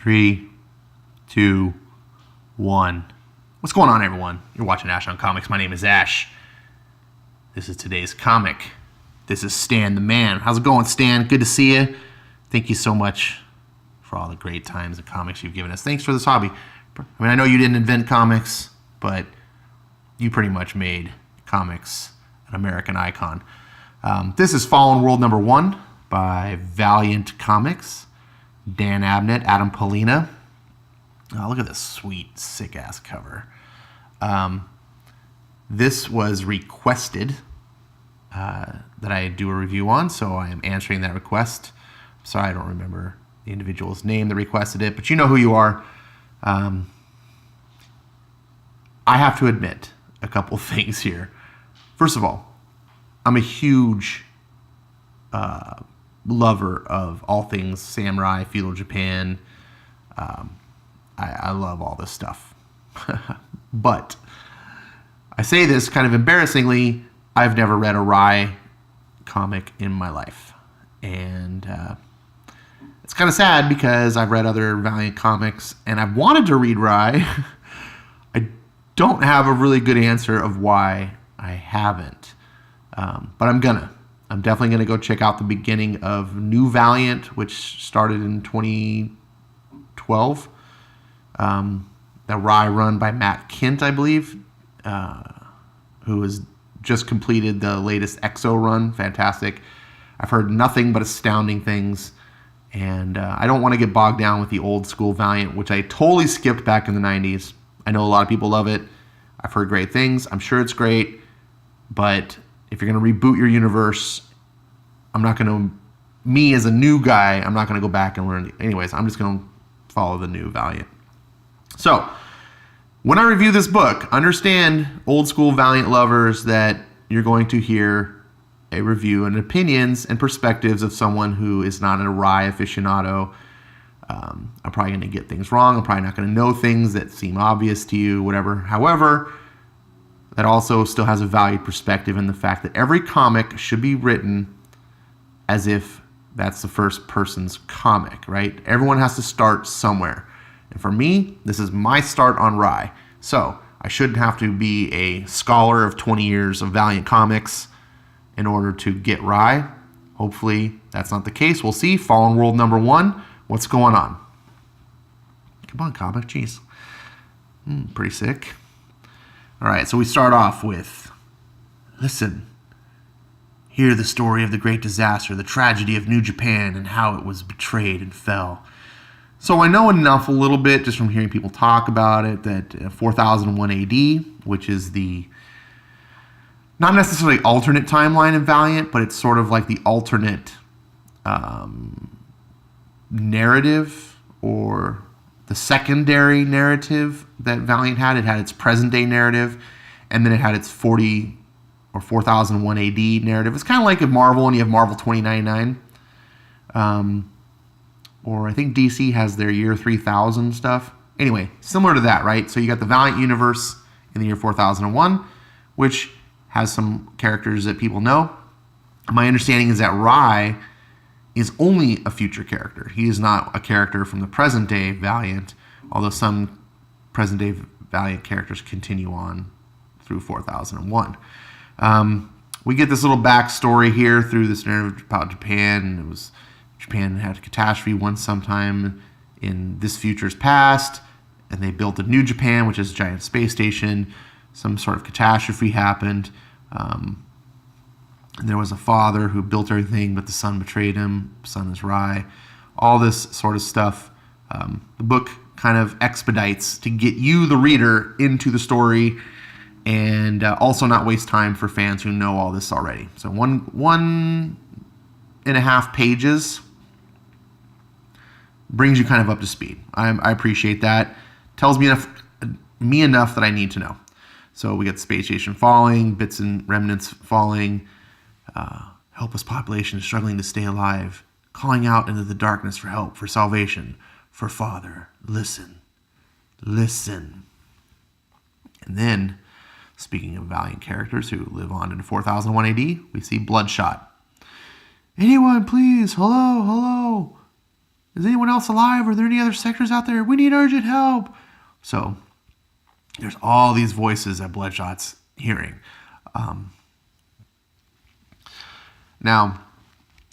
3, 2, 1. What's going on, everyone? You're watching Ash on Comics. My name is Ash. This is today's comic. This is Stan the Man. How's it going, Stan? Good to see you. Thank you so much for all the great times and comics you've given us. Thanks for this hobby. I mean, I know you didn't invent comics, but you pretty much made comics an American icon. This is Fallen World number 1 by Valiant Comics. Dan Abnett, Adam Polina. Oh, look at this sweet, sick-ass cover. This was requested that I do a review on, so I am answering that request. Sorry, I don't remember the individual's name that requested it, but you know who you are. I have to admit a couple things here. First of all, I'm a huge lover of all things samurai, feudal Japan. I love all this stuff. But I say this kind of embarrassingly, I've never read a Rai comic in my life. And it's kind of sad because I've read other Valiant comics and I've wanted to read Rai. I don't have a really good answer of why I haven't. But I'm definitely going to go check out the beginning of New Valiant, which started in 2012. The Rai run by Matt Kint, I believe, who has just completed the latest EXO run. Fantastic. I've heard nothing but astounding things, and I don't want to get bogged down with the old school Valiant, which I totally skipped back in the 90s. I know a lot of people love it. I've heard great things. I'm sure it's great, but if you're going to reboot your universe, me as a new guy, I'm not going to go back and learn. Anyways, I'm just going to follow the new Valiant. So, when I review this book, understand, old school Valiant lovers, that you're going to hear a review and opinions and perspectives of someone who is not a Rai aficionado. I'm probably going to get things wrong. I'm probably not going to know things that seem obvious to you, whatever. However, that also still has a valued perspective in the fact that every comic should be written as if that's the first person's comic, right? Everyone has to start somewhere. And for me, this is my start on Rai. So I shouldn't have to be a scholar of 20 years of Valiant comics in order to get Rai. Hopefully that's not the case. We'll see. Fallen World number 1. What's going on? Come on, comic. Jeez. Pretty sick. All right, so we start off with, listen. Hear the story of the great disaster, the tragedy of New Japan, and how it was betrayed and fell. So I know enough a little bit just from hearing people talk about it that 4001 AD, which is the not necessarily alternate timeline of Valiant, but it's sort of like the alternate narrative, or the secondary narrative that Valiant had. It had its present day narrative, and then it had its 4001 AD narrative. It's kind of like if Marvel and you have Marvel 2099. Or I think DC has their year 3000 stuff. Anyway, similar to that, right? So you got the Valiant universe in the year 4001, which has some characters that people know. My understanding is that Rai is only a future character. He is not a character from the present day Valiant, although some present day Valiant characters continue on through 4001. We get this little backstory here through this narrative about Japan. Japan had a catastrophe once sometime in this future's past, and they built a new Japan, which is a giant space station. Some sort of catastrophe happened. And there was a father who built everything, but the son betrayed him. Son is Rai. All this sort of stuff. The book kind of expedites to get you, the reader, into the story, and also not waste time for fans who know all this already. So 1.5 pages brings you kind of up to speed. I appreciate that. Tells me enough that I need to know. So we get the space station falling, bits and remnants falling, helpless population struggling to stay alive, calling out into the darkness for help, for salvation, for Father, listen, listen. And then, speaking of Valiant characters who live on into 4001 AD, we see Bloodshot. Anyone, please, hello, hello. Is anyone else alive? Are there any other sectors out there? We need urgent help. So there's all these voices that Bloodshot's hearing. Now,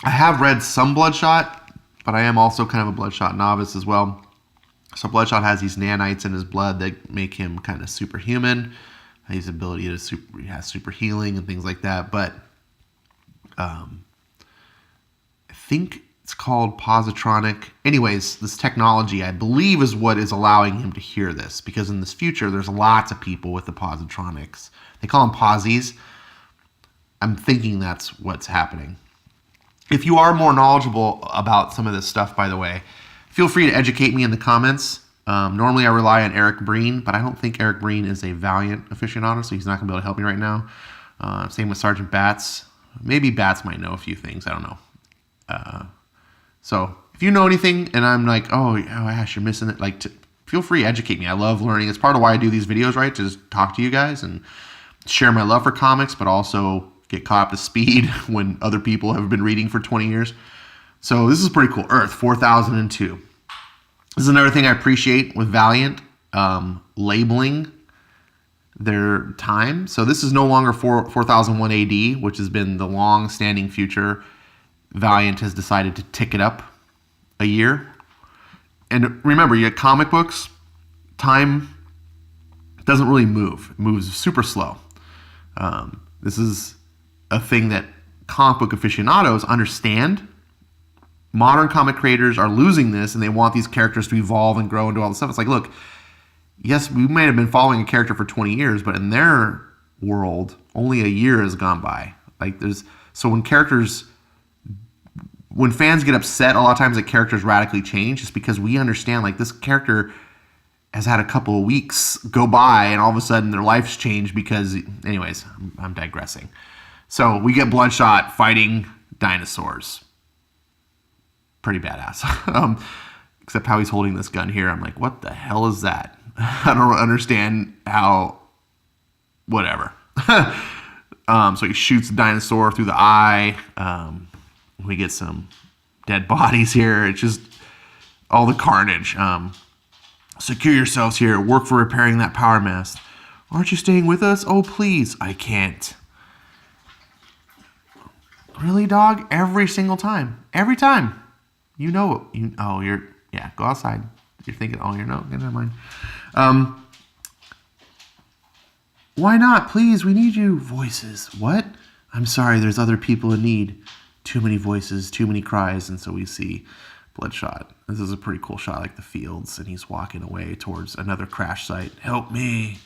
I have read some Bloodshot, but I am also kind of a Bloodshot novice as well. So Bloodshot has these nanites in his blood that make him kind of superhuman. His ability to he has super healing and things like that. But I think it's called positronic. Anyways, this technology, I believe, is what is allowing him to hear this. Because in this future, there's lots of people with the positronics. They call them posies. I'm thinking that's what's happening. If you are more knowledgeable about some of this stuff, by the way, feel free to educate me in the comments. Normally I rely on Eric Breen, but I don't think Eric Breen is a Valiant aficionado, so he's not going to be able to help me right now. Same with Sergeant Bats. Maybe Bats might know a few things. I don't know. So if you know anything and I'm like, oh Ash, you're missing it, feel free to educate me. I love learning. It's part of why I do these videos, right? To just talk to you guys and share my love for comics, but also get caught up to speed when other people have been reading for 20 years. So this is pretty cool. Earth 4002. This is another thing I appreciate with Valiant, labeling their time. So this is no longer 4001 AD, which has been the long-standing future. Valiant has decided to tick it up a year. And remember, you get comic books, time doesn't really move. It moves super slow. This is a thing that comic book aficionados understand. Modern comic creators are losing this, and they want these characters to evolve and grow and do all this stuff. It's like, look, yes, we might have been following a character for 20 years, but in their world, only a year has gone by. So when fans get upset, a lot of times that characters radically change. It's because we understand, this character has had a couple of weeks go by, and all of a sudden their life's changed because, anyways, I'm digressing. So we get Bloodshot fighting dinosaurs. Pretty badass. Except how he's holding this gun here. I'm like, what the hell is that? I don't understand how... Whatever. So he shoots the dinosaur through the eye. We get some dead bodies here. It's just all the carnage. Secure yourselves here. Work for repairing that power mast. Aren't you staying with us? Oh, please. I can't. Really, dog? Every single time. Every time. You know it. Go outside. You're thinking, never mind. Why not? Please, we need you. Voices. What? I'm sorry, there's other people in need. Too many voices, too many cries, and so we see Bloodshot. This is a pretty cool shot, like the fields, and he's walking away towards another crash site. Help me.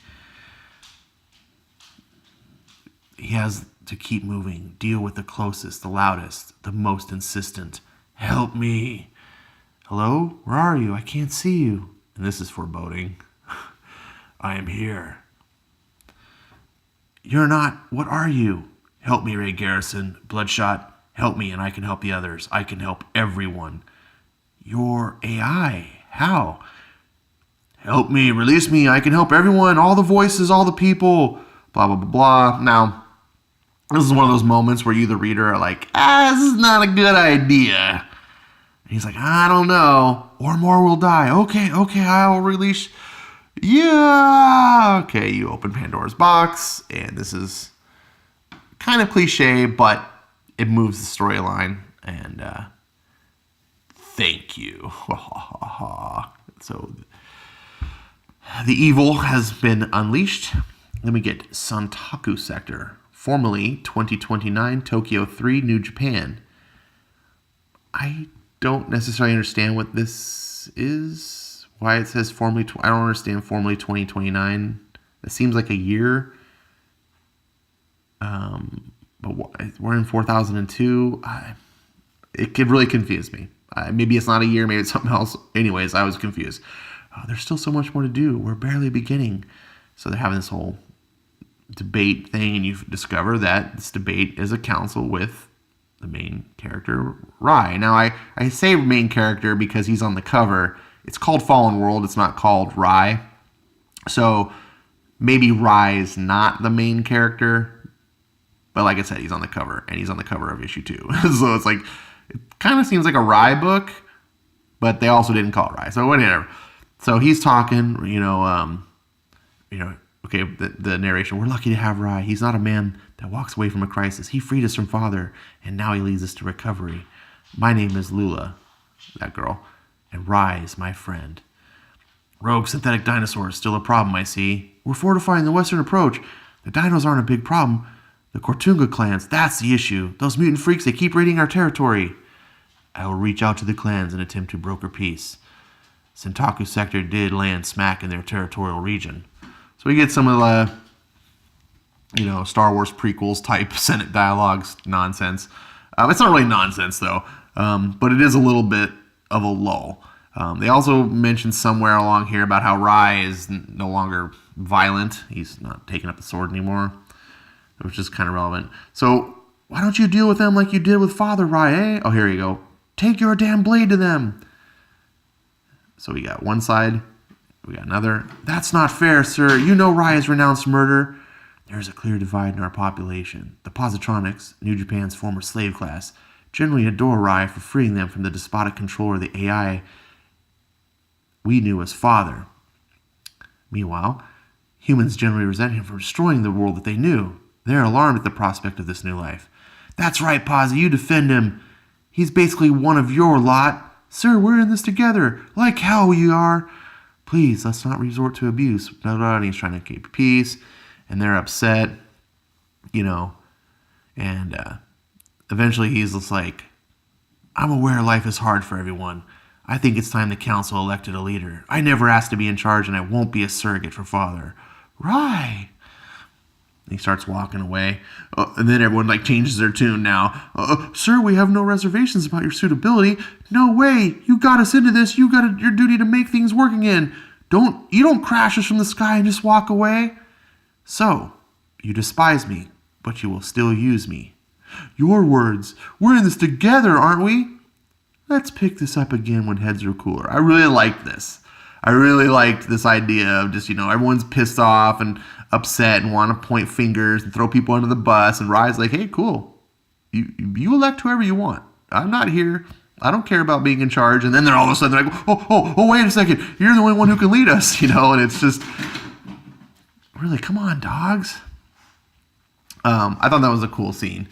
He has to keep moving. Deal with the closest, the loudest, the most insistent. Help me. Hello? Where are you? I can't see you. And this is foreboding. I am here. You're not. What are you? Help me, Ray Garrison. Bloodshot. Help me and I can help the others. I can help everyone. You're AI. How? Help me. Release me. I can help everyone. All the voices, all the people. Blah, blah, blah, blah. Now, this is one of those moments where you, the reader, are like, this is not a good idea. And he's like, I don't know. Or more will die. Okay, I will release. Yeah. Okay, you open Pandora's box. And this is kind of cliche, but it moves the storyline. And thank you. So the evil has been unleashed. Then we get Santaku Sector, formerly 2029 Tokyo 3 New Japan. I don't necessarily understand what this is. Why it says formerly. I don't understand formerly 2029. It seems like a year. But we're in 4002. It could really confuse me. Maybe it's not a year. Maybe it's something else. Anyways, I was confused. There's still so much more to do. We're barely beginning. So they're having this whole debate thing, and you discover that this debate is a council with the main character, Rai. Now, I say main character because he's on the cover. It's called Fallen World. It's not called Rai. So maybe Rai is not the main character. But like I said, he's on the cover, and he's on the cover of issue 2. So it's like, it kind of seems like a Rai book, but they also didn't call it Rye. So whatever. So he's talking, okay, the narration, we're lucky to have Rye. He's not a man that walks away from a crisis. He freed us from father, and now he leads us to recovery. My name is Lula, that girl, and Rye is my friend. Rogue synthetic dinosaurs, still a problem, I see. We're fortifying the western approach. The dinos aren't a big problem. The Kortunga clans, that's the issue. Those mutant freaks, they keep raiding our territory. I will reach out to the clans and attempt to broker peace. Sentaku sector did land smack in their territorial region. So we get some of the, Star Wars prequels type Senate dialogues nonsense. It's not really nonsense, though, but it is a little bit of a lull. They also mentioned somewhere along here about how Rye is no longer violent. He's not taking up the sword anymore, which is kind of relevant. So why don't you deal with them like you did with Father Rye, eh? Oh, here you go. Take your damn blade to them. So we got one side. We got another. That's not fair, sir. You know Rye has renounced murder. There's a clear divide in our population. The Positronics, New Japan's former slave class, generally adore Rye for freeing them from the despotic control of the AI we knew as father. Meanwhile, humans generally resent him for destroying the world that they knew. They're alarmed at the prospect of this new life. That's right, Posi, you defend him. He's basically one of your lot. Sir, we're in this together. Like hell we are. Please, let's not resort to abuse. And he's trying to keep peace, and they're upset, and eventually he's just like, I'm aware life is hard for everyone. I think it's time the council elected a leader. I never asked to be in charge, and I won't be a surrogate for father. Right. He starts walking away, and then everyone changes their tune now. Sir, we have no reservations about your suitability. No way. You got us into this. You got your duty to make things work again. You don't crash us from the sky and just walk away. So, you despise me, but you will still use me. Your words. We're in this together, aren't we? Let's pick this up again when heads are cooler. I really liked this. I really liked this idea of just, everyone's pissed off and upset and want to point fingers and throw people under the bus. And Rye's like, hey, cool. You elect whoever you want. I'm not here. I don't care about being in charge. And then they're all of a sudden like, oh, wait a second. You're the only one who can lead us, and it's just, really, come on, dogs. I thought that was a cool scene.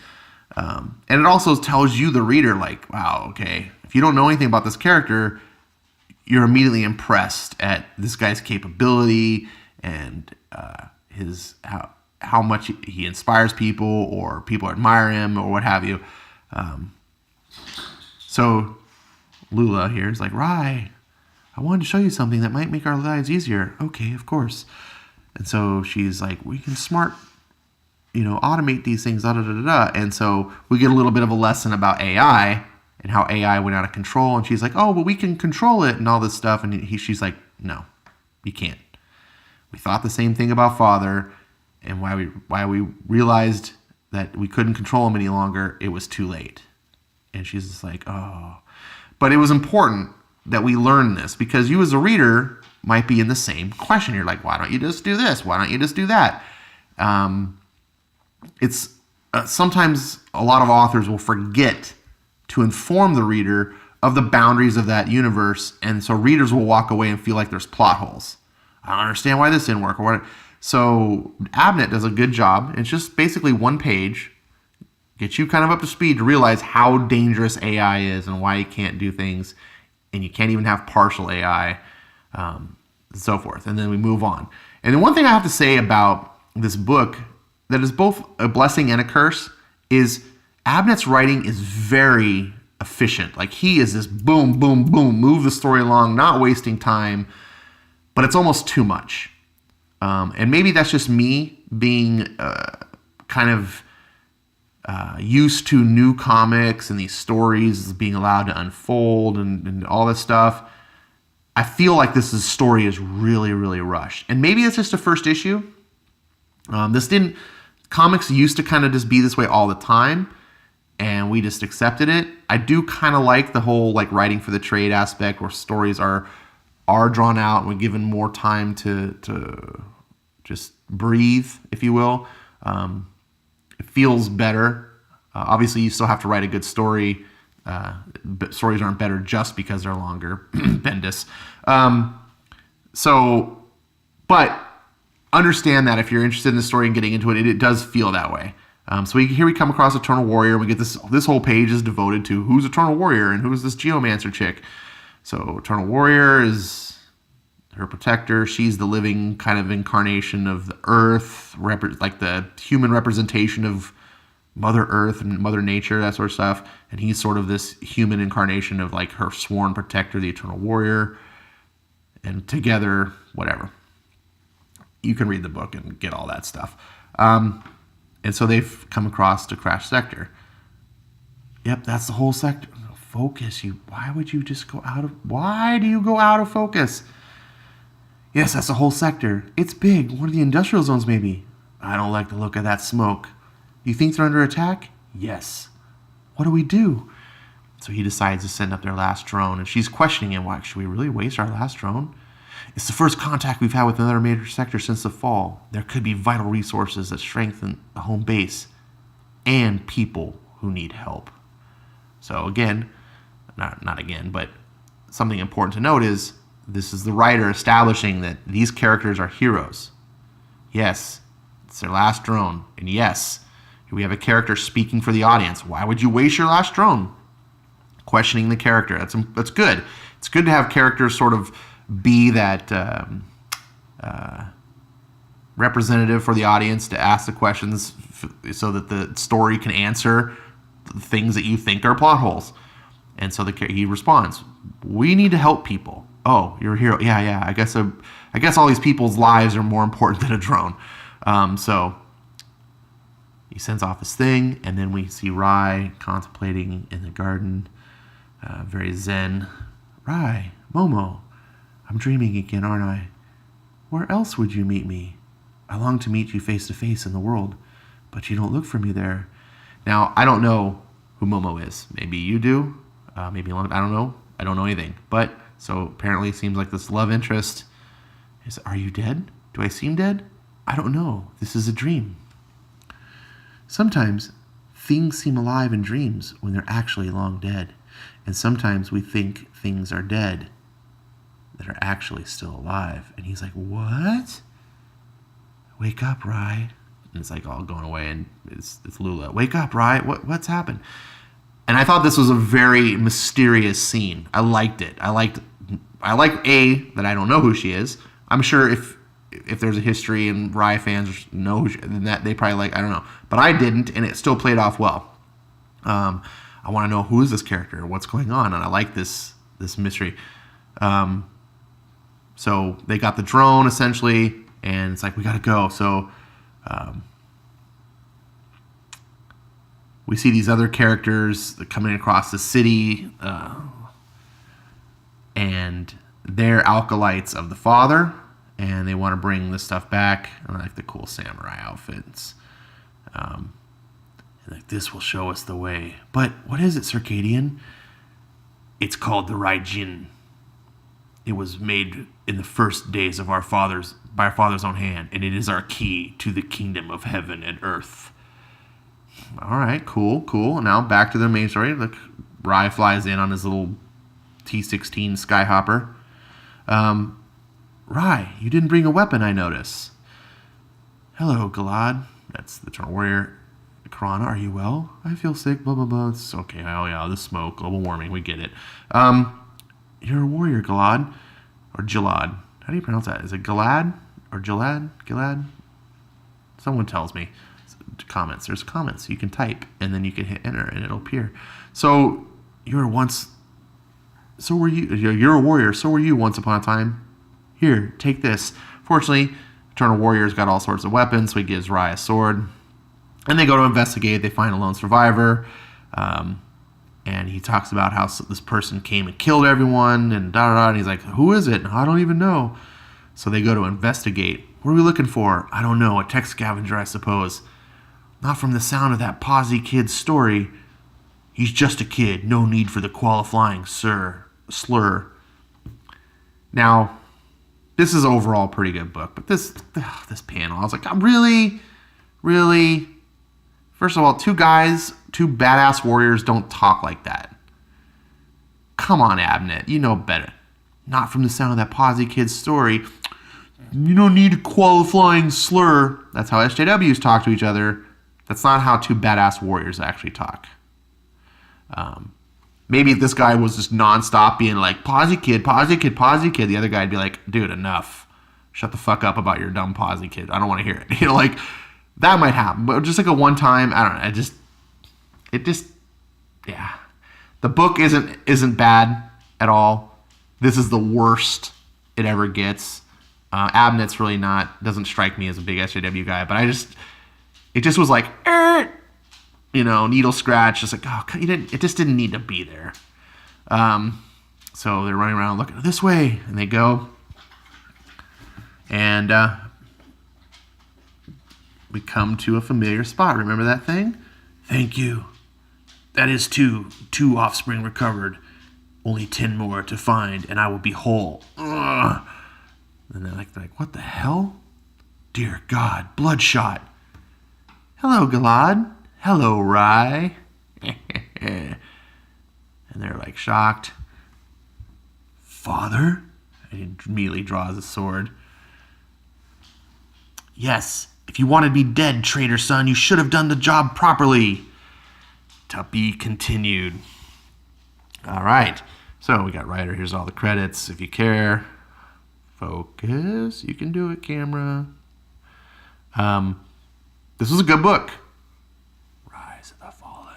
And it also tells you, the reader, wow, okay, if you don't know anything about this character, you're immediately impressed at this guy's capability and how much he inspires people, or people admire him, or what have you. So Lula here is like, Rye, I wanted to show you something that might make our lives easier. Okay, of course. And so she's like, we can automate these things, And so we get a little bit of a lesson about AI and how AI went out of control. And she's like, oh, well, we can control it and all this stuff. And she's like, no, you can't. We thought the same thing about father, and why we realized that we couldn't control him any longer, it was too late. And she's just like, oh. But it was important that we learn this, because you as a reader might be in the same question. You're like, why don't you just do this? Why don't you just do that? It's sometimes a lot of authors will forget to inform the reader of the boundaries of that universe, and so readers will walk away and feel like there's plot holes. I don't understand why this didn't work, or what. So Abnett does a good job. It's just basically one page, gets you kind of up to speed to realize how dangerous AI is and why you can't do things, and you can't even have partial AI, and so forth. And then we move on. And the one thing I have to say about this book that is both a blessing and a curse is Abnett's writing is very efficient. He is this boom, boom, boom, move the story along, not wasting time, but it's almost too much. And maybe that's just me being kind of used to new comics and these stories being allowed to unfold and all this stuff. I feel like this story is really, really rushed. And maybe it's just a first issue. Comics used to kind of just be this way all the time, and we just accepted it. I do kind of like the whole writing for the trade aspect, where stories are drawn out and we're given more time to just breathe, if you will. It feels better. Obviously, you still have to write a good story Stories aren't better just because they're longer. Bendis. But understand that if you're interested in the story and getting into it, it does feel that way. So here we come across Eternal Warrior. We get this whole page is devoted to who's Eternal Warrior and who's this Geomancer chick. So Eternal Warrior is her protector. She's the living kind of incarnation of the Earth, like the human representation of Mother Earth and Mother Nature, that sort of stuff. And he's sort of this human incarnation of like her sworn protector, the Eternal Warrior. And together, whatever. You can read the book and get all that stuff. And so they've come across to Crash Sector. Yep, that's the whole sector. Focus. Why would you just go out of... Why do you go out of focus? Yes, that's the whole sector. It's big. One of the industrial zones, maybe. I don't like the look of that smoke. You think they're under attack? Yes. What do we do? So he decides to send up their last drone, and she's questioning him. Why should we really waste our last drone? It's the first contact we've had with another major sector since the fall. There could be vital resources that strengthen the home base and people who need help. So again, not again, but something important to note is this is the writer establishing that these characters are heroes. Yes, it's their last drone. And yes, we have a character speaking for the audience. Why would you waste your last drone? Questioning the character. That's good. It's good to have characters sort of be that representative for the audience to ask the questions so that the story can answer the things that you think are plot holes. And so he responds, "We need to help people." Oh, you're a hero. Yeah. I guess all these people's lives are more important than a drone. So he sends off his thing, and then we see Rai contemplating in the garden, very zen. Rai, Momo, I'm dreaming again, aren't I? Where else would you meet me? I long to meet you face to face in the world, but you don't look for me there. Now, I don't know who Momo is. Maybe you do. Maybe I don't know. I don't know anything. But so apparently it seems like this love interest is, are you dead? Do I seem dead? I don't know. This is a dream. Sometimes things seem alive in dreams when they're actually long dead. And sometimes we think things are dead that are actually still alive. And he's like, what? Wake up, Rai. And it's like all going away, and it's Lula. Wake up, Rai. What's happened? And I thought this was a very mysterious scene. I liked it. I like that I don't know who she is. I'm sure if there's a history and Rai fans know who she, then that they probably like, I don't know. But I didn't, and it still played off well. I want to know who is this character, what's going on, and I like this mystery. So they got the drone essentially, and it's like, we got to go. So we see these other characters coming across the city, and they're acolytes of the father, and they want to bring this stuff back. I like the cool samurai outfits. Like, this will show us the way. But what is it, Circadian? It's called the Raijin. It was made in the first days of by our father's own hand, and it is our key to the kingdom of heaven and earth. All right, cool. Now back to the main story. Look, Rai flies in on his little T-16 Skyhopper. Rai, you didn't bring a weapon, I notice. Hello, Galad. That's the Eternal Warrior. Karana, are you well? I feel sick, blah, blah, blah. It's okay. Oh, yeah, the smoke, global warming, we get it. You're a warrior, Galad. Or Gilad. How do you pronounce that? Is it Galad? Or Gilad? Gilad? Someone tells me. Comments. There's comments. You can type, and then you can hit enter, and it'll appear. So, you were once... So were you... You're a warrior. So were you once upon a time. Here, take this. Fortunately, Eternal Warrior's got all sorts of weapons, so he gives Rai a sword. And they go to investigate. They find a lone survivor. And he talks about how this person came and killed everyone, and da-da-da. And he's like, who is it? I don't even know. So they go to investigate. What are we looking for? I don't know. A tech scavenger, I suppose. Not from the sound of that posy kid's story. He's just a kid. No need for the qualifying slur. Now, this is overall a pretty good book. But this panel, I was like, really? First of all, two badass warriors don't talk like that. Come on, Abnett, you know better. Not from the sound of that Posy Kid's story. You don't need a qualifying slur. That's how SJWs talk to each other. That's not how two badass warriors actually talk. Maybe if this guy was just nonstop being like, Posy Kid, Posy Kid, Posy Kid, the other guy'd be like, dude, enough. Shut the fuck up about your dumb Posy Kid. I don't want to hear it. Like, that might happen. But just like a one time, I don't know. Yeah. The book isn't bad at all. This is the worst it ever gets. Abnett's really doesn't strike me as a big SJW guy, but it just was like, needle scratch, just like, oh, it just didn't need to be there. So they're running around looking this way, and they go, and we come to a familiar spot. Remember that thing? Thank you. That is two offspring recovered. Only 10 more to find, and I will be whole. Ugh. And they're like, what the hell? Dear God, bloodshot. Hello, Galad. Hello, Rye. And they're like shocked. Father? And he immediately draws a sword. Yes, if you wanted me dead, traitor son, you should have done the job properly. To be continued. All right. So we got writer. Here's all the credits. If you care. Focus. You can do it, camera. This was a good book. Rise of the Fallen.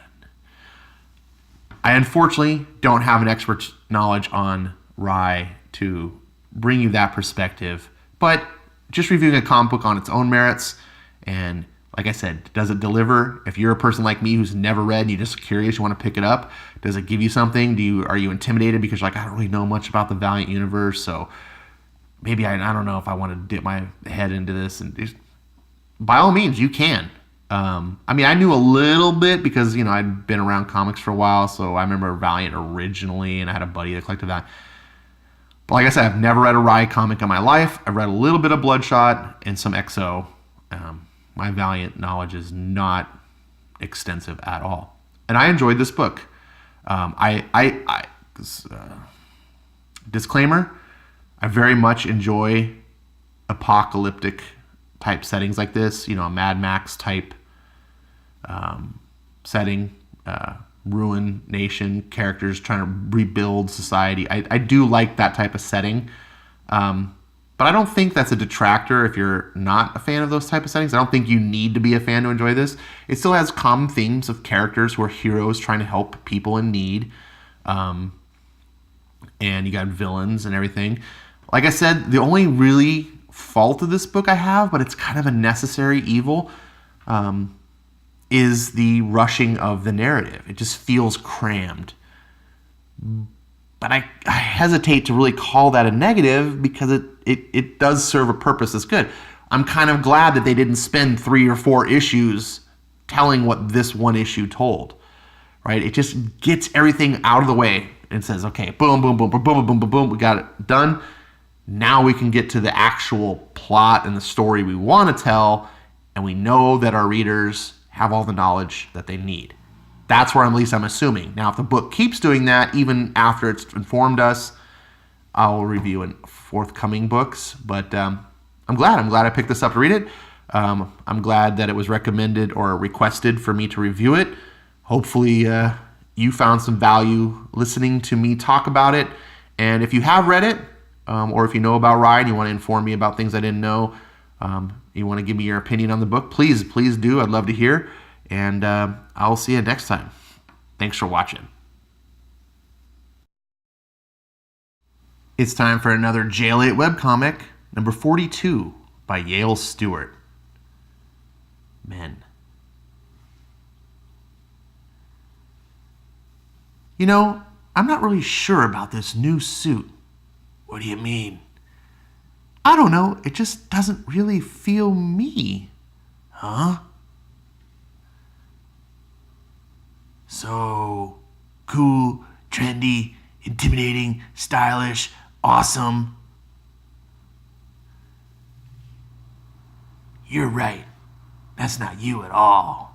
I unfortunately don't have an expert knowledge on Rye to bring you that perspective, but just reviewing a comic book on its own merits, and like I said, does it deliver? If you're a person like me who's never read and you're just curious, you want to pick it up, does it give you something? Are you intimidated because you're like, I don't really know much about the Valiant universe, so maybe I don't know if I want to dip my head into this? And by all means, you can. I knew a little bit because, I'd been around comics for a while, so I remember Valiant originally, and I had a buddy that collected that. But like I said, I've never read a Rye comic in my life. I've read a little bit of Bloodshot and some XO. My Valiant knowledge is not extensive at all. And I enjoyed this book. Disclaimer, I very much enjoy apocalyptic type settings like this, a Mad Max type setting, ruin nation, characters trying to rebuild society. I do like that type of setting. But I don't think that's a detractor if you're not a fan of those type of settings. I don't think you need to be a fan to enjoy this. It still has common themes of characters who are heroes trying to help people in need. And you got villains and everything. Like I said, the only really fault of this book I have, but it's kind of a necessary evil, is the rushing of the narrative. It just feels crammed. But I hesitate to really call that a negative because it does serve a purpose that's good. I'm kind of glad that they didn't spend 3 or 4 issues telling what this one issue told, right? It just gets everything out of the way and says, okay, boom, boom, boom, boom, boom, boom, boom, boom, we got it done. Now we can get to the actual plot and the story we want to tell, and we know that our readers have all the knowledge that they need. That's where at least I'm assuming. Now, if the book keeps doing that, even after it's informed us, I'll review in forthcoming books. But I'm glad I picked this up to read it. I'm glad that it was recommended or requested for me to review it. Hopefully, you found some value listening to me talk about it. And if you have read it, or if you know about Rye and you want to inform me about things I didn't know, you want to give me your opinion on the book, please do. I'd love to hear. And I'll see you next time. Thanks for watching. It's time for another Jail 8 webcomic, number 42, by Yale Stewart. Men. I'm not really sure about this new suit. What do you mean? I don't know. It just doesn't really feel me. Huh? So, cool, trendy, intimidating, stylish, awesome. You're right. That's not you at all.